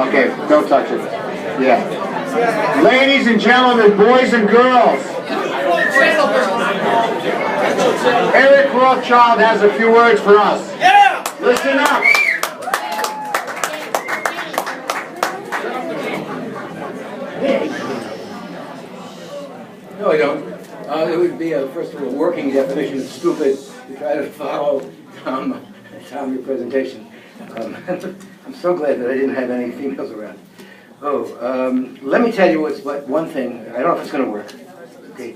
Okay, don't touch it. Yeah. Ladies and gentlemen, boys and girls, Eric Rothschild has a few words for us. Yeah! Listen up. No, I don't. It would be, first of all, a working definition of stupid to try to follow Tom, your presentation. I'm so glad that I didn't have any females around. Let me tell you what one thing, I don't know if it's going to work, okay?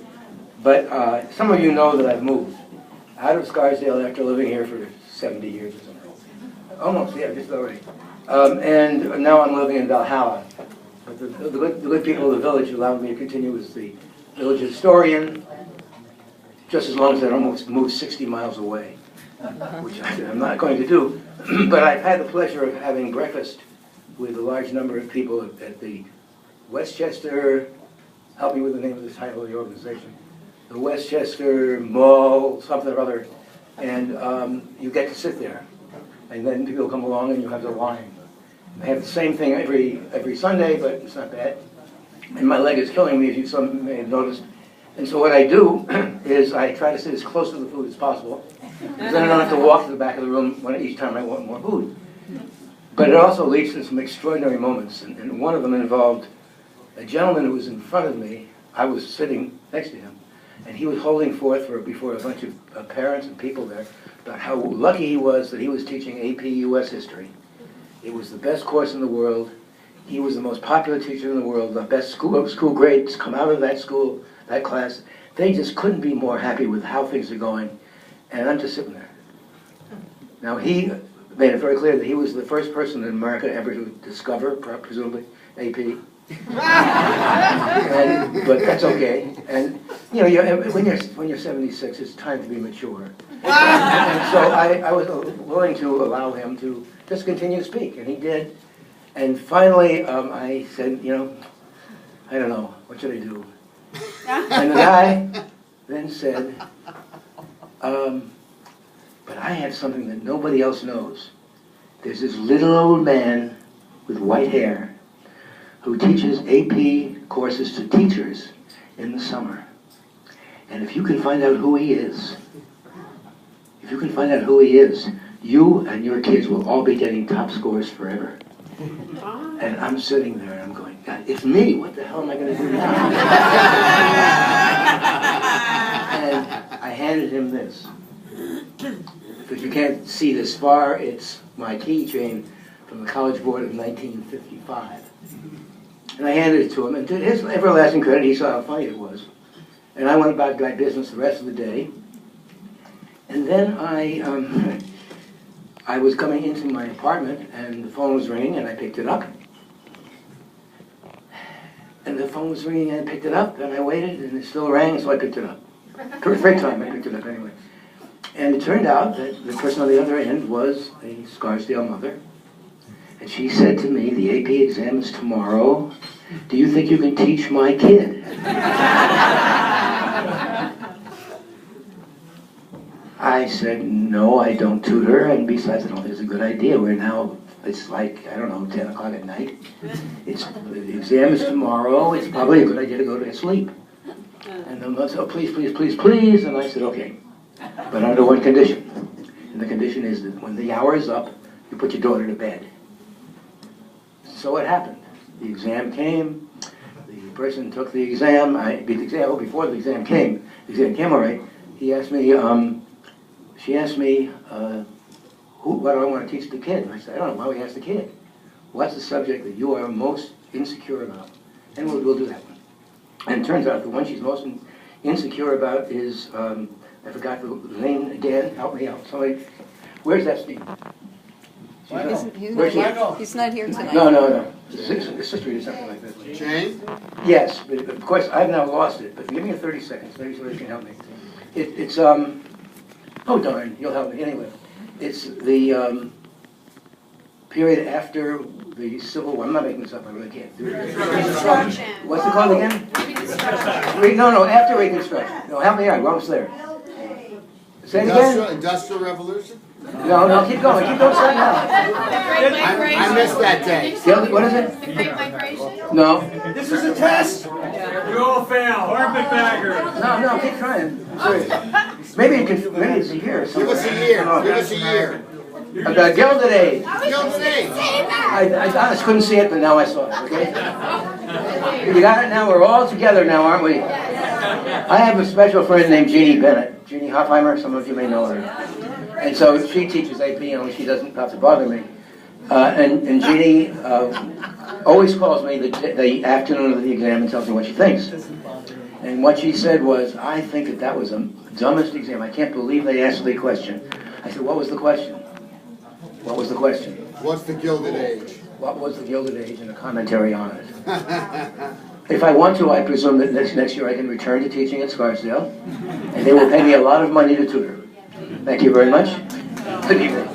But some of you know that I've moved out of Scarsdale after living here for 70 years or something. Almost, yeah, just already. And now I'm living in Valhalla. But the good people of the village allowed me to continue as the village historian, just as long as I don't move 60 miles away, which I'm not going to do. But I've had the pleasure of having breakfast with a large number of people at the Westchester, help me with the name of the title of the organization, the Westchester Mall, something or other, and you get to sit there. And then people come along and you have the wine. I have the same thing every Sunday, but it's not bad. And my leg is killing me, as some may have noticed. And so what I do is I try to sit as close to the food as possible, because then I don't have to walk to the back of the room each time I want more food. But it also leads to some extraordinary moments, and one of them involved a gentleman who was in front of me. I was sitting next to him, and he was holding forth before a bunch of parents and people there about how lucky he was that he was teaching AP US history. It was the best course in the world. He was the most popular teacher in the world. The best school grades come out of that school, that class. They just couldn't be more happy with how things are going. And I'm just sitting there. Now, he made it very clear that he was the first person in America ever to discover, presumably, AP. But that's okay. And you know, when you're 76, it's time to be mature. And so I was willing to allow him to just continue to speak, and he did. And finally, I said, you know, I don't know, what should I do? And the guy then said, but I have something that nobody else knows. There's this little old man with white hair who teaches AP courses to teachers in the summer. And if you can find out who he is, you and your kids will all be getting top scores forever. And I'm sitting there and I'm going, God, it's me. What the hell am I going to do now? And I handed him this. Because you can't see this far, it's my keychain from the College Board of 1955. And I handed it to him, and to his everlasting credit, he saw how funny it was. And I went about my business the rest of the day. And then I was coming into my apartment, and the phone was ringing, and I picked it up. And the phone was ringing, and I picked it up, and I waited, and it still rang, so I picked it up. For the third time, I picked it up anyway. And it turned out that the person on the other end was a Scarsdale mother. And she said to me, the AP exam is tomorrow. Do you think you can teach my kid? I said, no, I don't tutor, and besides, I don't think it's a good idea. It's like, I don't know, 10 o'clock at night. The exam is tomorrow. It's probably a good idea to go to sleep. And the mother said, oh, please, please, please, please. And I said, okay, but under one condition. And the condition is that when the hour is up, you put your daughter to bed. So what happened? The exam came. The person took the exam. Before the exam came all right. He asked me, she asked me, what do I want to teach the kid? And I said, I don't know, why don't we ask the kid? What's the subject that you are most insecure about? And we'll do that one. And it turns out the one she's most insecure about is, I forgot the name again, help me out. Somebody, where's that Steve? He's not here tonight. No. His sister did something like that. Jane? Yes, but of course I've now lost it, but give me 30 seconds, maybe somebody can help me. It's oh darn, you'll help me anyway. It's the period after the Civil War. I'm not making this up, I really can't do it. Reconstruction. What's it called again? Reconstruction. No, after Reconstruction. No, help me out, we're almost there. Say it again? Industrial Revolution? No, keep going, say it now. I missed that day. What is it? Great migration? No. This is a test. You all fail. Carpetbaggers. No, keep trying. I'm serious. Maybe it's a year or something. Give us a year. Give us a year. The Gilded Age. Gilded Age. I honestly couldn't see it, but now I saw it, okay? You got it now? We're all together now, aren't we? I have a special friend named Jeannie Bennett. Jeannie Hoffheimer, some of you may know her. And so she teaches AP, only she doesn't have to bother me. And Jeannie always calls me the afternoon of the exam and tells me what she thinks. And what she said was, I think that was the dumbest exam. I can't believe they asked the question. I said, what was the question? What was the question? What's the Gilded Age? What was the Gilded Age and a commentary on it? If I want to, I presume that next year I can return to teaching at Scarsdale, and they will pay me a lot of money to tutor. Thank you very much. Good evening.